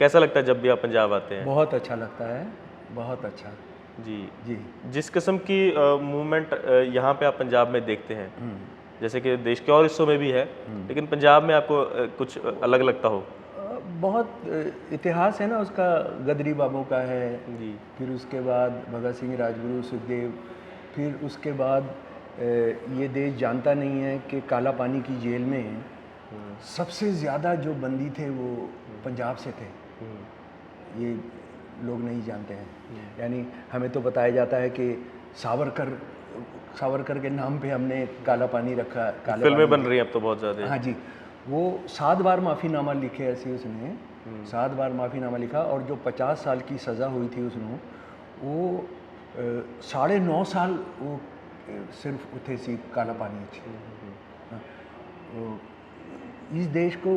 कैसा लगता है जब भी आप पंजाब आते हैं? बहुत अच्छा लगता है, बहुत अच्छा। जी। जी। जिस किस्म की मूवमेंट यहाँ पे आप पंजाब में देखते हैं, जैसे कि देश के और हिस्सों में भी है, लेकिन पंजाब में आपको कुछ अलग लगता हो? बहुत इतिहास है ना उसका, गदरी बाबू का है, जी। फिर उसके बाद भगत सिंह, राजगुरु, सुखदेव, फिर उसके बाद ये देश जानता नहीं है कि काला पानी की जेल में सबसे ज़्यादा जो बंदी थे वो पंजाब से थे। ये लोग नहीं जानते हैं। यानी हमें तो बताया जाता है कि सावरकर सावरकर के नाम पे हमने काला पानी रखा, काले फिल्में पानी बन रही हैं अब तो बहुत ज़्यादा। हाँ जी, वो 7 बार माफ़ीनामा लिखे ऐसे उसने, 7 बार माफ़ीनामा लिखा, और जो 50 साल की सज़ा हुई थी उसमें, वो 9.5 साल वो सिर्फ उठे सी काला पानी थी। हाँ, इस देश को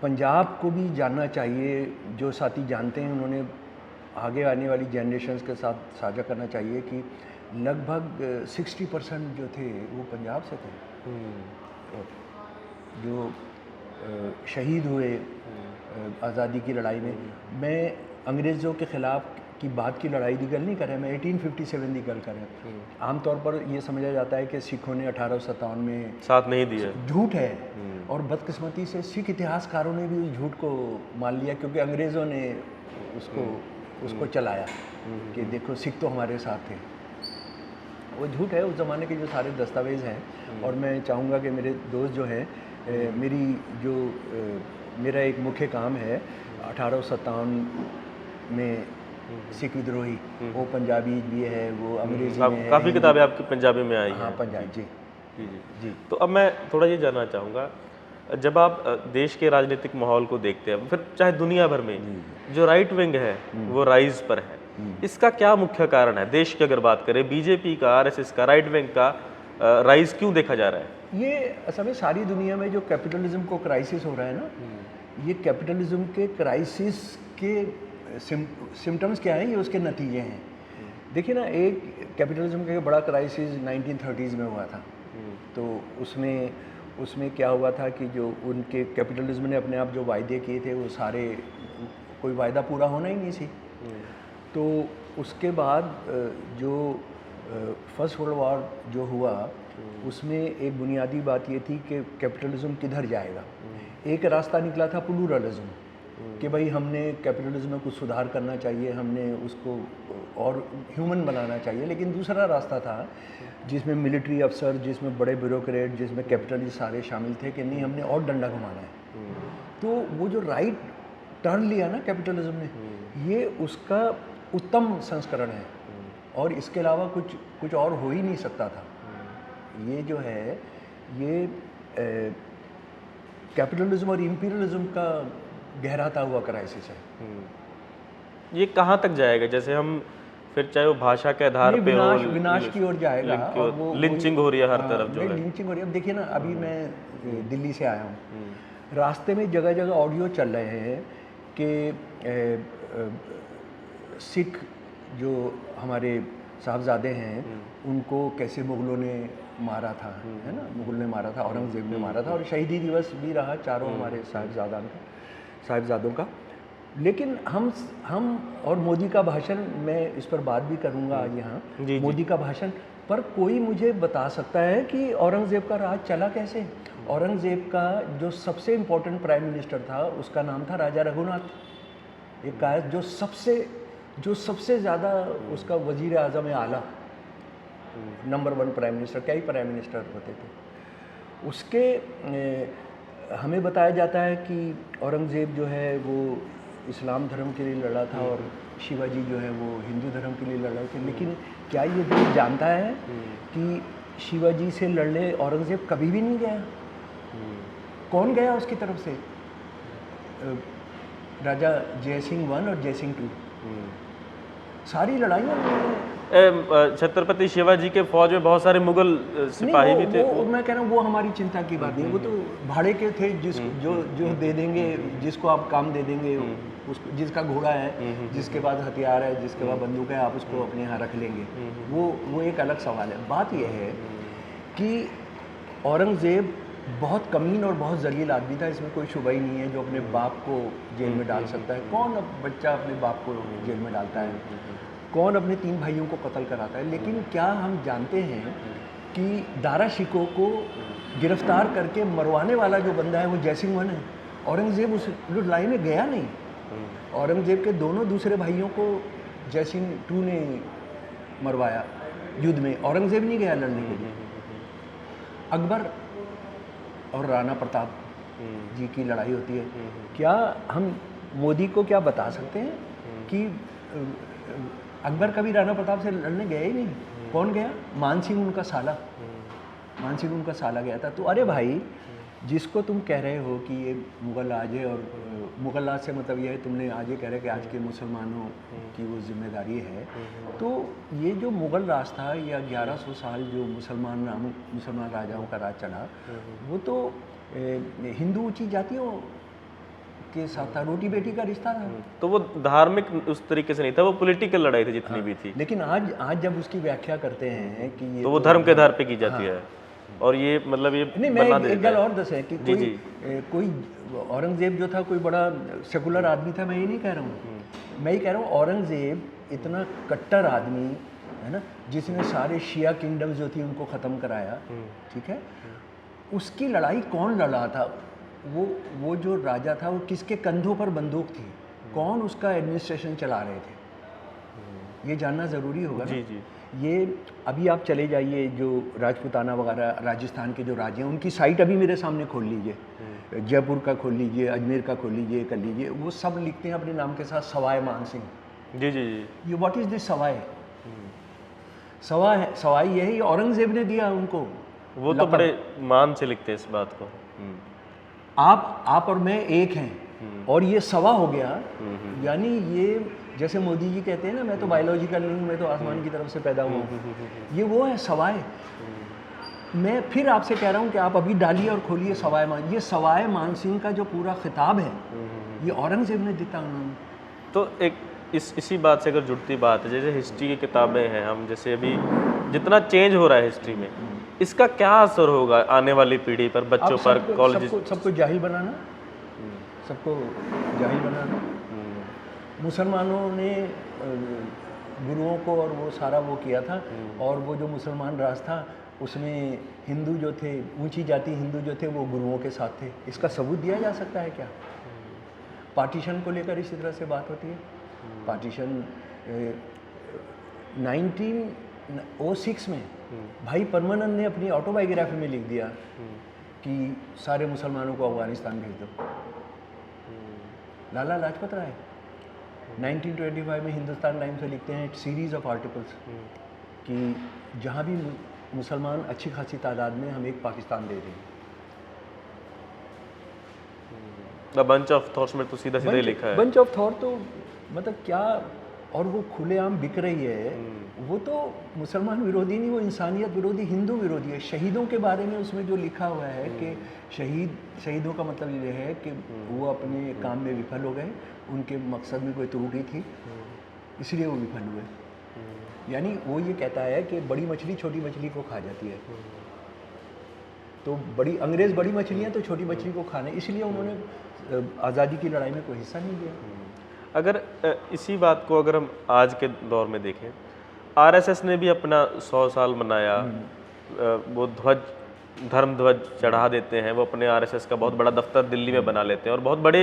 पंजाब को भी जानना चाहिए। जो साथी जानते हैं उन्होंने आगे आने वाली जनरेशन्स के साथ साझा करना चाहिए कि लगभग 60% जो थे वो पंजाब से थे। जो शहीद हुए आज़ादी की लड़ाई में। मैं अंग्रेज़ों के ख़िलाफ़ की बात की लड़ाई की गल नहीं कर रहा, मैं 1857 की गल कर रहा। आमतौर पर ये समझा जाता है कि सिखों ने 1857 में साथ नहीं दिया। झूठ है, और बदकिस्मती से सिख इतिहासकारों ने भी उस झूठ को मान लिया, क्योंकि अंग्रेज़ों ने उसको चलाया कि देखो सिख तो हमारे साथ थे। वो झूठ है, उस ज़माने के जो सारे दस्तावेज़ हैं। और मैं चाहूँगा कि मेरे दोस्त जो हैं, मेरा एक मुख्य काम है 1857 में सिख विद्रोही, वो पंजाबी भी है, वो अंग्रेजी में है। काफ़ी किताबें आपकी पंजाबी में आई हैं। हाँ, पंजाबी। जी जी जी जी। तो अब मैं थोड़ा ये जानना चाहूँगा, जब आप देश के राजनीतिक माहौल को देखते हैं, फिर चाहे दुनिया भर में जो राइट विंग है वो राइज पर है, इसका क्या मुख्य कारण है? देश की अगर बात करें, बीजेपी का, आरएसएस का, राइट विंग का राइज क्यों देखा जा रहा है? ये असल में सारी दुनिया में जो कैपिटलिज्म को क्राइसिस हो रहा है ना, ये कैपिटलिज्म के क्राइसिस के सिम्टम्स क्या हैं, ये उसके नतीजे हैं। देखिए ना, एक कैपिटलिज्म का बड़ा क्राइसिस 1930s में हुआ था। तो उसमें क्या हुआ था कि जो उनके कैपिटलिज्म ने अपने आप जो वायदे किए थे वो सारे, कोई वायदा पूरा होना ही नहीं सी। तो उसके बाद जो फर्स्ट वर्ल्ड वॉर जो हुआ, उसमें एक बुनियादी बात ये थी कि कैपिटलिज्म किधर जाएगा। एक रास्ता निकला था प्लूरलिज्म, कि भाई हमने कैपिटलिज्म में कुछ सुधार करना चाहिए, हमने उसको और ह्यूमन बनाना चाहिए। लेकिन दूसरा रास्ता था जिसमें मिलिट्री अफसर, जिसमें बड़े ब्यूरोक्रेट, जिसमें कैपिटलिस्ट सारे शामिल थे कि नहीं, हमने और डंडा घुमाना है। तो वो जो राइट टर्न लिया ना कैपिटलिज्म ने, ये उसका उत्तम संस्करण है, और इसके अलावा कुछ और हो ही नहीं सकता था। ये जो है, ये कैपिटलिज्म और इंपीरियलिज्म का गहराता हुआ क्राइसिस है। ये कहाँ तक जाएगा? जैसे हम फिर चाहे वो भाषा के आधार पे हो, विनाश की ओर जाएगा। और वो लिंचिंग हो रही है हर तरफ जो है। लिंचिंग हो रही है। अब देखिए ना, अभी मैं दिल्ली से आया हूँ, रास्ते में जगह जगह ऑडियो चल रहे हैं कि सिख जो हमारे साहबजादे हैं उनको कैसे मुग़लों ने मारा था, है ना, मुग़ल ने मारा था, औरंगज़ेब ने मारा था, और शहीदी दिवस भी रहा चारों हमारे साहिबजादों का। लेकिन हम और मोदी का भाषण, मैं इस पर बात भी करूंगा आज यहाँ, मोदी का भाषण पर कोई मुझे बता सकता है कि औरंगज़ेब का राज चला कैसे? औरंगज़ेब का जो सबसे इम्पोर्टेंट प्राइम मिनिस्टर था उसका नाम था राजा रघुनाथ। एक का जो सबसे ज़्यादा उसका वज़ीर आज़म आला, नंबर 1 प्राइम मिनिस्टर, कई प्राइम मिनिस्टर होते थे उसके। हमें बताया जाता है कि औरंगज़ेब जो है वो इस्लाम धर्म के लिए लड़ा था, और शिवाजी जो है वो हिंदू धर्म के लिए लड़ा थे। लेकिन क्या ये देश जानता है कि शिवाजी से लड़ने औरंगज़ेब कभी भी नहीं गया? कौन गया उसकी तरफ से? राजा जयसिंह 1 और जयसिंह 2, सारी लड़ाइयाँ छत्रपति शिवाजी के फौज में बहुत सारे मुगल सिपाही भी थे। मैं कह रहा हूँ वो हमारी चिंता की बात नहीं, वो तो भाड़े के थे, जो दे देंगे, जिसको आप काम दे देंगे, उसको, जिसका घोड़ा है, जिसके पास हथियार है, जिसके पास बंदूक है, आप उसको अपने यहाँ रख लेंगे। वो एक अलग सवाल है। बात यह है कि औरंगज़ेब बहुत कमीन और बहुत जलील आदमी था, इसमें कोई शुबा ही नहीं है, जो अपने बाप को जेल में डाल सकता है। कौन अब बच्चा अपने बाप को जेल में डालता है? कौन अपने 3 भाइयों को कत्ल कराता है? लेकिन क्या हम जानते हैं कि दारा शिकोह को गिरफ्तार करके मरवाने वाला जो बंदा है वो जयसिंह वन है। औरंगज़ेब उस लड़ाई में गया नहीं। औरंगज़ेब के दोनों दूसरे भाइयों को जयसिंह टू ने मरवाया युद्ध में, औरंगज़ेब नहीं गया लड़ने के लिए। अकबर और राणा प्रताप जी की लड़ाई होती है। क्या हम मोदी को क्या बता सकते हैं कि अकबर कभी राणा प्रताप से लड़ने गए ही नहीं? कौन गया? मान सिंह उनका साला, मान सिंह उनका साला गया था। तो अरे भाई, जिसको तुम कह रहे हो कि ये मुग़ल राज है, और मुग़ल राज से मतलब ये है, तुमने आज ये कह रहे कि आज के मुसलमानों की वो जिम्मेदारी है, तो ये जो मुग़ल राज था या 1100 साल जो मुसलमान राजाओं का राज चला, वो तो हिंदू ऊंची जातियों के साथ था, रोटी बेटी का रिश्ता था। तो वो धार्मिक उस तरीके से नहीं था, वो पॉलिटिकल लड़ाई थी जितनी भी थी। लेकिन आज जब उसकी व्याख्या करते हैं कि ये तो वो धर्म के आधार पे की जाती है, और ये मतलब ये नहीं, मैं एक गल और दस है कि कोई औरंगज़ेब जो था कोई बड़ा सेकुलर आदमी था, मैं ये नहीं कह रहा हूँ। मैं ये कह रहा हूँ औरंगज़ेब इतना कट्टर आदमी है ना, जिसने सारे शिया किंगडम्स जो थी उनको ख़त्म कराया, ठीक है। उसकी लड़ाई कौन लड़ा था? वो जो राजा था वो किसके कंधों पर बंदूक थी? कौन उसका एडमिनिस्ट्रेशन चला रहे थे? ये जानना ज़रूरी होगा ना। जी जी। ये अभी आप चले जाइए, जो राजपूताना वगैरह राजस्थान के जो राजे हैं उनकी साइट अभी मेरे सामने खोल लीजिए, जयपुर का खोल लीजिए, अजमेर का खोल लीजिए, कर लीजिए, वो सब लिखते हैं अपने नाम के साथ सवाई मान सिंह। जी जी जी। ये what is this Sawai? Sawai ये है, ये औरंगज़ेब ने दिया उनको। वो तो बड़े मान से लिखते हैं इस बात को। आप और मैं एक हैं, और ये सवा हो गया। यानी ये जैसे मोदी जी कहते हैं ना, मैं तो बायोलॉजिकल नहीं हूँ, मैं तो आसमान की तरफ से पैदा हुआ हूँ, ये वो है सवाए। मैं फिर आपसे कह रहा हूँ कि आप अभी डालिए और खोलिए सवाए मान। ये सवाए मान सिंह का जो पूरा खिताब है, ये औरंगज़ेब ने दिया उन्होंने। तो एक इसी बात से अगर जुड़ती बात है, जैसे हिस्ट्री की किताबें हैं, हम जैसे अभी जितना चेंज हो रहा है हिस्ट्री में, इसका क्या असर होगा आने वाली पीढ़ी पर, बच्चों पर, कॉलेज? सबको जाहिल बनाना, सबको जाहिल बनाना। मुसलमानों ने गुरुओं को और वो सारा वो किया था, और वो जो मुसलमान राज था उसमें हिंदू जो थे, ऊंची जाति हिंदू जो थे, वो गुरुओं के साथ थे। इसका सबूत दिया जा सकता है क्या? पार्टीशन को लेकर इसी तरह से बात होती है। पार्टीशन 1906 में भाई परमानंद ने अपनी ऑटोबायोग्राफी में लिख दिया कि सारे मुसलमानों को अफगानिस्तान भेज दो। लाला लाजपत राय 1925 में हिंदुस्तान टाइम्स में लिखते हैं सीरीज ऑफ आर्टिकल्स कि जहाँ भी मुसलमान अच्छी खासी तादाद में, हम एक पाकिस्तान दे रहे हैं। द बंच ऑफ थॉट्स में तो सीधा सीधा लिखा है। बंच ऑफ थॉट तो मतलब क्या, और वो खुलेआम बिक रही है। वो तो मुसलमान विरोधी नहीं, वो इंसानियत विरोधी, हिंदू विरोधी है। शहीदों के बारे में उसमें जो लिखा हुआ है कि शहीदों का मतलब ये है कि वो अपने काम में विफल हो गए, उनके मकसद में कोई त्रुटि थी, इसलिए वो विफल हुए। यानी वो ये कहता है कि बड़ी मछली छोटी मछली को खा जाती है। तो अंग्रेज़ बड़ी मछलियाँ तो छोटी मछली को खाने, इसलिए उन्होंने आज़ादी की लड़ाई में कोई हिस्सा नहीं लिया। अगर इसी बात को अगर हम आज के दौर में देखें, आरएसएस ने भी अपना 100 साल मनाया, वो धर्म ध्वज चढ़ा देते हैं, वो अपने आरएसएस का बहुत बड़ा दफ्तर दिल्ली में बना लेते हैं, और बहुत बड़े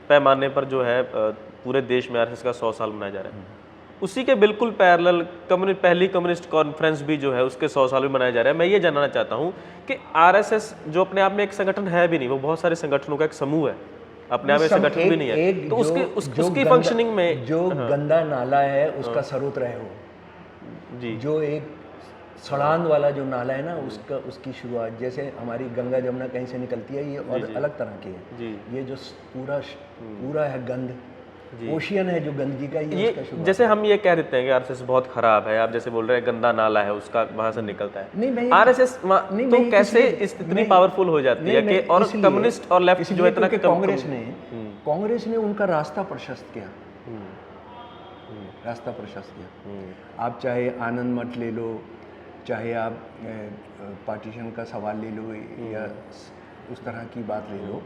पैमाने पर जो है पूरे देश में आरएसएस का 100 साल मनाया जा रहा है। उसी के बिल्कुल पैरेलल पहली कम्युनिस्ट कॉन्फ्रेंस भी जो है उसके 100 साल भी मनाया जा रहा है। मैं ये जानना चाहता हूँ कि आरएसएस जो अपने आप में एक संगठन है भी नहीं, वो बहुत सारे संगठनों का एक समूह है, अपने आप में संगठन भी नहीं है, तो उसकी फंक्शनिंग में जो गंदा नाला है उसका स्रोत रहे हो जी, जो एक सड़ान वाला जो नाला है ना, उसकी शुरुआत, जैसे हमारी गंगा जमुना कहीं से निकलती है, ये और अलग तरह की है जी। ये जो पूरा है गंद, ओशियन है जो गंदगी का, ये उसका शुरुआत। जैसे हम ये कह देते हैं कि आरएसएस बहुत खराब है, आप जैसे बोल रहे हैं गंदा नाला है उसका, वहां से निकलता है। नहीं, आरएसएस तो कैसे इतनी पावरफुल हो जाती है कि, और कम्युनिस्ट और लेफ्ट जो है इतना, कांग्रेस ने उनका रास्ता प्रशस्त किया, रास्ता प्रशस्त किया। आप चाहे आनंद मठ ले लो, चाहे आप पार्टीशन का सवाल ले लो, या उस तरह की बात ले लो।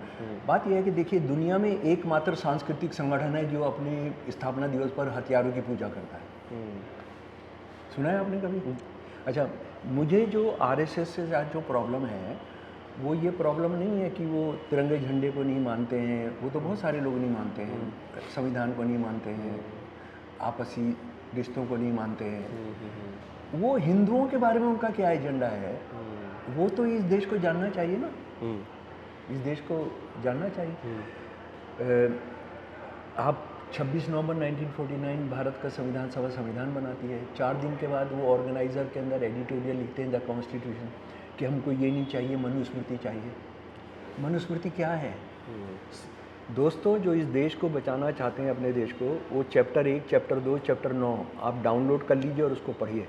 बात यह है कि देखिए दुनिया में एकमात्र सांस्कृतिक संगठन है जो अपने स्थापना दिवस पर हथियारों की पूजा करता है। सुना है आपने कभी? अच्छा, मुझे जो आरएसएस से जो प्रॉब्लम है वो ये प्रॉब्लम नहीं है कि वो तिरंगे झंडे को नहीं मानते हैं, वो तो बहुत सारे लोग नहीं मानते हैं, संविधान को नहीं मानते हैं, आपसी रिश्तों को नहीं मानते हैं। वो हिंदुओं के बारे में उनका क्या एजेंडा है, वो तो इस देश को जानना चाहिए ना, इस देश को जानना चाहिए। आप 26 नवंबर 1949 भारत का संविधान सभा संविधान बनाती है। 4 दिन के बाद वो ऑर्गेनाइज़र के अंदर एडिटोरियल लिखते हैं द कॉन्स्टिट्यूशन कि हमको ये नहीं चाहिए, मनुस्मृति चाहिए। मनुस्मृति क्या है? दोस्तों, जो इस देश को बचाना चाहते हैं अपने देश को, वो चैप्टर 1, चैप्टर 2, चैप्टर 9 आप डाउनलोड कर लीजिए और उसको पढ़िए।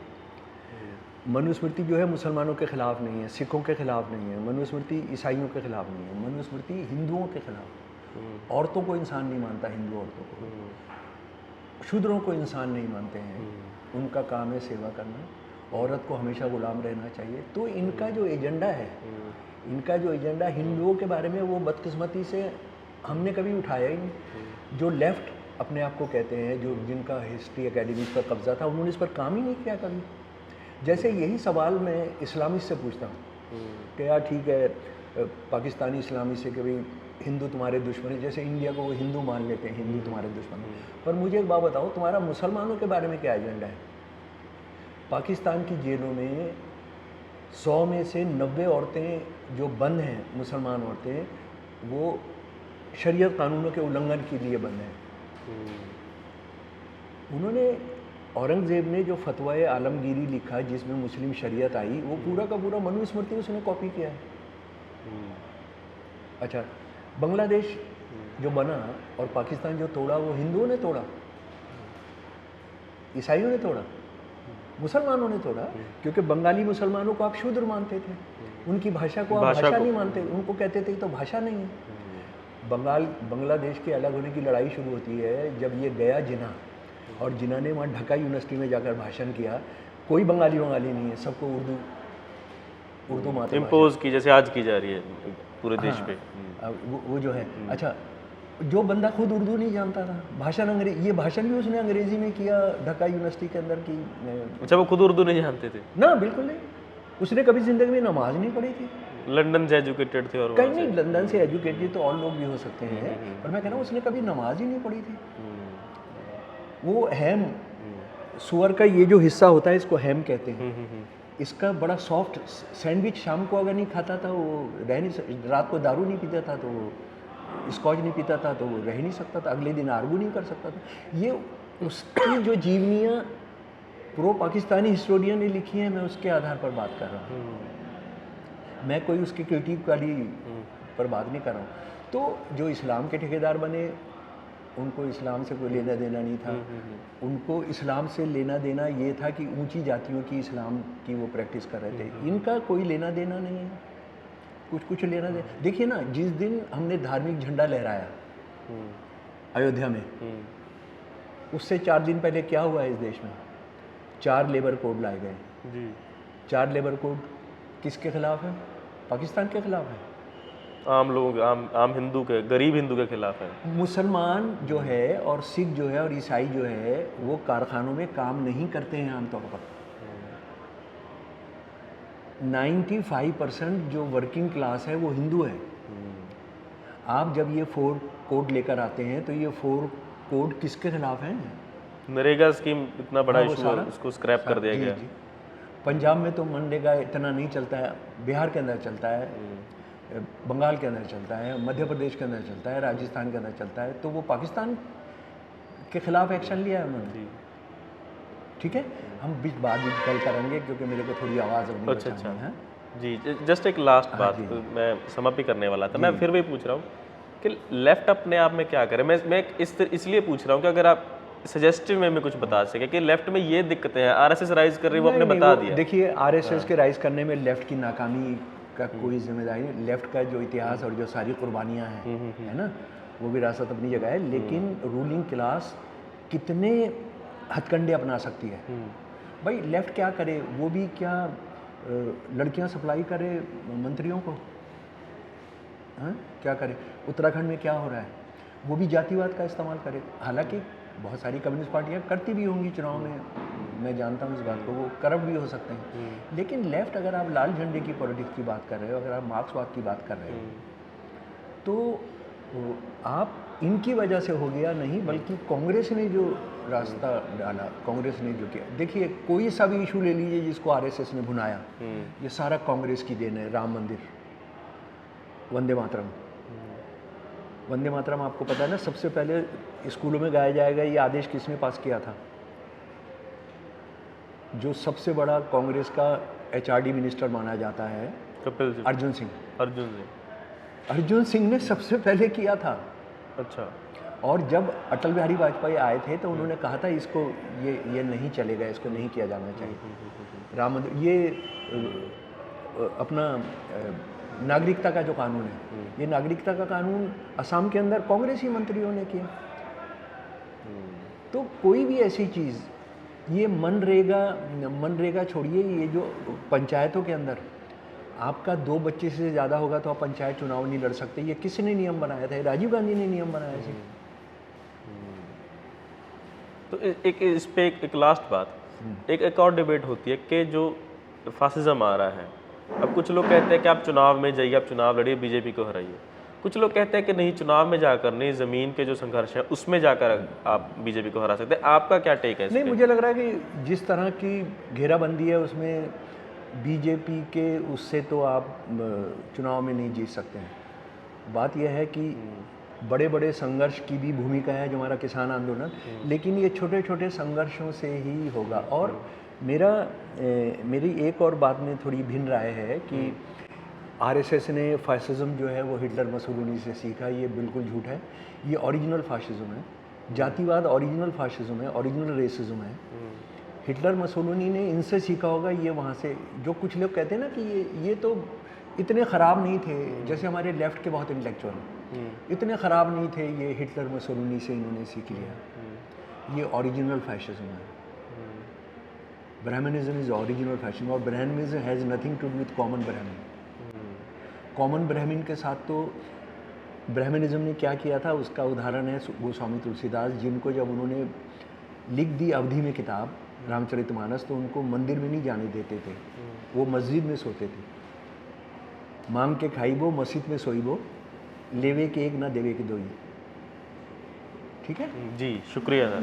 मनुस्मृति जो है मुसलमानों के खिलाफ नहीं है, सिखों के खिलाफ नहीं है, मनुस्मृति ईसाइयों के खिलाफ नहीं है, मनुस्मृति हिंदुओं के खिलाफ। औरतों को इंसान नहीं मानता, हिंदू औरतों को, शूद्रों को इंसान नहीं मानते हैं, उनका काम है सेवा करना, औरत को हमेशा गुलाम रहना चाहिए। तो इनका जो एजेंडा है, इनका जो एजेंडा हिंदुओं के बारे में, वो बदकिस्मती से हमने कभी उठाया ही नहीं। जो लेफ्ट अपने आप को कहते हैं, जो जिनका हिस्ट्री एकेडमी पर कब्जा था, उन्होंने इस पर काम ही नहीं किया कभी। जैसे यही सवाल मैं इस्लामिस्ट से पूछता हूँ कि यार ठीक है, पाकिस्तानी इस्लामिस्ट से कि भाई हिंदू तुम्हारे दुश्मन है, जैसे इंडिया को वो हिंदू मान लेते हैं, हिंदू तुम्हारे दुश्मन है। पर मुझे एक बात बताओ, तुम्हारा मुसलमानों के बारे में क्या एजेंडा है? पाकिस्तान की जेलों में 100 में से 90 औरतें जो बंद हैं, मुसलमान औरतें, वो शरीयत कानूनों के उल्लंघन के लिए बंद हैं। उन्होंने, औरंगज़ेब ने जो फतवा आलमगीरी लिखा जिसमें मुस्लिम शरीयत आई, वो पूरा का पूरा मनुस्मृति उसने कॉपी किया है। अच्छा, बांग्लादेश जो बना और पाकिस्तान जो तोड़ा, वो हिंदुओं ने तोड़ा, ईसाइयों ने तोड़ा, मुसलमानों ने तोड़ा, क्योंकि बंगाली मुसलमानों को आप शूद्र मानते थे, उनकी भाषा को आप भाषा नहीं मानते, उनको कहते थे तो भाषा नहीं है। बांग्लादेश के अलग होने की लड़ाई शुरू होती है जब ये गया जिन्ना, और जिन्ना ने वहाँ ढाका यूनिवर्सिटी में जाकर भाषण किया। कोई बंगाली नहीं है, सबको उर्दू मातृभाषा इम्पोज की, जैसे आज की जा रही है पूरे देश पे। वो जो है। अच्छा, जो बंदा खुद उर्दू नहीं जानता था, भाषण ये भाषण भी उसने अंग्रेजी में किया ढाका यूनिवर्सिटी के अंदर की। अच्छा, वो खुद उर्दू नहीं जानते थे? ना, बिल्कुल नहीं। उसने कभी जिंदगी में नमाज नहीं पढ़ी थी। लंदन से एजुकेटेड थे? और कहीं नहीं, लंदन से एजुकेटेड तो और लोग भी हो सकते हैं, पर मैं कह रहा हूँ उसने कभी नमाज ही नहीं पढ़ी थी। वो हैम, सुअर का ये जो हिस्सा होता है इसको हैम कहते हैं। इसका बड़ा सॉफ्ट सैंडविच शाम को अगर नहीं खाता था वो रह नहीं, रात को दारू नहीं पीता था तो वो स्कॉच नहीं पीता था तो वो रह नहीं सकता था, अगले दिन आर्गू नहीं कर सकता था। ये उसकी जो जीवनियाँ प्रो पाकिस्तानी हिस्टोरियन ने लिखी हैं, मैं उसके आधार पर बात कर रहा हूँ। मैं कोई उसकी क्रिटिक वाली पर बात नहीं कर रहा हूँ। तो जो इस्लाम के ठेकेदार बने, उनको इस्लाम से कोई लेना देना नहीं था। उनको इस्लाम से लेना देना ये था कि ऊंची जातियों की इस्लाम की वो प्रैक्टिस कर रहे थे। इनका कोई लेना देना नहीं है, कुछ लेना देना। देखिए ना, जिस दिन हमने धार्मिक झंडा लहराया अयोध्या में, उससे 4 दिन पहले क्या हुआ इस देश में? 4 लेबर कोड लाए गए। 4 लेबर कोड किसके खिलाफ है? पाकिस्तान के खिलाफ है, आम लोगों के, आम हिंदू के, गरीब हिंदू के खिलाफ है। मुसलमान जो है और सिख जो है और ईसाई जो है वो कारखानों में काम नहीं करते हैं आमतौर पर। 95% जो वर्किंग क्लास है वो हिंदू है। आप जब ये 4 कोड लेकर आते हैं तो ये 4 कोड किसके खिलाफ हैं? नरेगा स्कीम इतना बड़ा वो इशू, सारा उसको स्क्रैप कर दिया गया। पंजाब में तो मनरेगा इतना नहीं चलता है, बिहार के अंदर चलता है, बंगाल के अंदर चलता है, मध्य प्रदेश के अंदर चलता है, राजस्थान के अंदर चलता है। तो वो पाकिस्तान के खिलाफ एक्शन लिया है उन्होंने। ठीक है, हम बीच बाद में कल करेंगे क्योंकि मेरे को थोड़ी आवाज़ अपनी बचानी है। जी, जस्ट एक लास्ट बात मैं समाप्ति करने वाला था। मैं फिर भी पूछ रहा हूँ कि लेफ्ट अपने आप में क्या करे। मैं इसलिए पूछ रहा हूँ कि अगर आप सजेस्टिव में कुछ बता सके कि लेफ्ट में ये दिक्कतें हैं, आरएसएस राइज कर रही है, वो आपने बता दिया। देखिए, आरएसएस के राइज करने में लेफ्ट की नाकामी का कोई जिम्मेदारी नहीं। लेफ्ट का जो इतिहास और जो सारी कुर्बानियाँ हैं, है ना, वो विरासत अपनी जगह है। लेकिन रूलिंग क्लास कितने हथकंडे अपना सकती है? भाई लेफ्ट क्या करे? वो भी क्या लड़कियां सप्लाई करे मंत्रियों को? हाँ, क्या करे? उत्तराखंड में क्या हो रहा है? वो भी जातिवाद का इस्तेमाल करे। हालांकि बहुत सारी कम्युनिस्ट पार्टियां करती भी होंगी चुनाव में, मैं जानता हूँ इस बात को, वो करप्ट भी हो सकते हैं। लेकिन लेफ्ट, अगर आप लाल झंडे की पॉलिटिक्स की बात कर रहे हो, अगर आप मार्क्सवाद की बात कर रहे हो, तो आप इनकी वजह से हो गया नहीं, बल्कि कांग्रेस ने जो रास्ता डाला, कांग्रेस ने जो किया। देखिए, कोई सा भी इशू ले लीजिए जिसको आरएसएस ने भुनाया, ये सारा कांग्रेस की देन है। राम मंदिर, वंदे मातरम। वंदे मातरम आपको पता है ना, सबसे पहले स्कूलों में गाया जाएगा, ये आदेश किसने पास किया था? जो सबसे बड़ा कांग्रेस का एचआरडी मिनिस्टर माना जाता है, कपिल सिंह। अर्जुन सिंह। अर्जुन सिंह ने सबसे पहले किया था। अच्छा। और जब अटल बिहारी वाजपेयी आए थे तो उन्होंने कहा था इसको, ये नहीं चलेगा, इसको नहीं किया जाना चाहिए। राम मंदिर, ये अपना नागरिकता का जो कानून है, ये नागरिकता का कानून असम के अंदर कांग्रेसी मंत्रियों ने किया। तो कोई भी ऐसी चीज़, ये मनरेगा छोड़िए, ये जो पंचायतों के अंदर आपका 2 बच्चे से ज़्यादा होगा तो आप पंचायत चुनाव नहीं लड़ सकते, ये किसने नियम बनाया था? राजीव गांधी ने नियम बनाया था। तो एक इस पे एक लास्ट बात, एक और डिबेट होती है कि जो फासिज्म आ रहा है, अब कुछ लोग कहते हैं कि आप चुनाव में जाइए, आप चुनाव लड़िए, बीजेपी को हराइए। कुछ लोग कहते हैं कि नहीं, चुनाव में जाकर नहीं, ज़मीन के जो संघर्ष है उसमें जाकर आप बीजेपी को हरा सकते हैं। आपका क्या टेक है इस नहीं, पे? मुझे लग रहा है कि जिस तरह की घेराबंदी है उसमें बीजेपी के उससे तो आप चुनाव में नहीं जीत सकते हैं। बात यह है कि बड़े बड़े संघर्ष की भी भूमिका है, जो हमारा किसान आंदोलन, लेकिन ये छोटे छोटे संघर्षों से ही होगा। और मेरी एक और बात में थोड़ी भिन्न राय है कि आरएसएस ने फासिज्म जो है वो हिटलर मसोलिनी से सीखा, ये बिल्कुल झूठ है। ये ओरिजिनल फासिज्म है, जातिवाद ओरिजिनल फासिज्म है, ओरिजिनल रेसिज्म है। हिटलर मसोलिनी ने इनसे सीखा होगा, ये वहाँ से। जो कुछ लोग कहते हैं ना कि ये तो इतने ख़राब नहीं थे, जैसे हमारे लेफ्ट के बहुत इंटेलेक्चुअल इतने ख़राब नहीं थे, ये हिटलर मसोलिनी से इन्होंने सीख लिया। ये ओरिजिनल फैशिज्म है। ब्राह्मणिज्म इज़ ओरिजिनल फैशिज्म, और brahminism has nothing to do with common Brahmin. Common Brahmin के साथ तो ब्राह्मणिज्म ने क्या किया था उसका उदाहरण है गोस्वामी तुलसीदास, जिनको जब उन्होंने लिख दी अवधि में किताब रामचरितमानस, तो उनको मंदिर में नहीं जाने देते थे, वो मस्जिद में सोते थे। मांग के खाइबो, मस्जिद में सोइबो, लेवे के एक ना देवे के दो। ठीक है जी, शुक्रिया सर।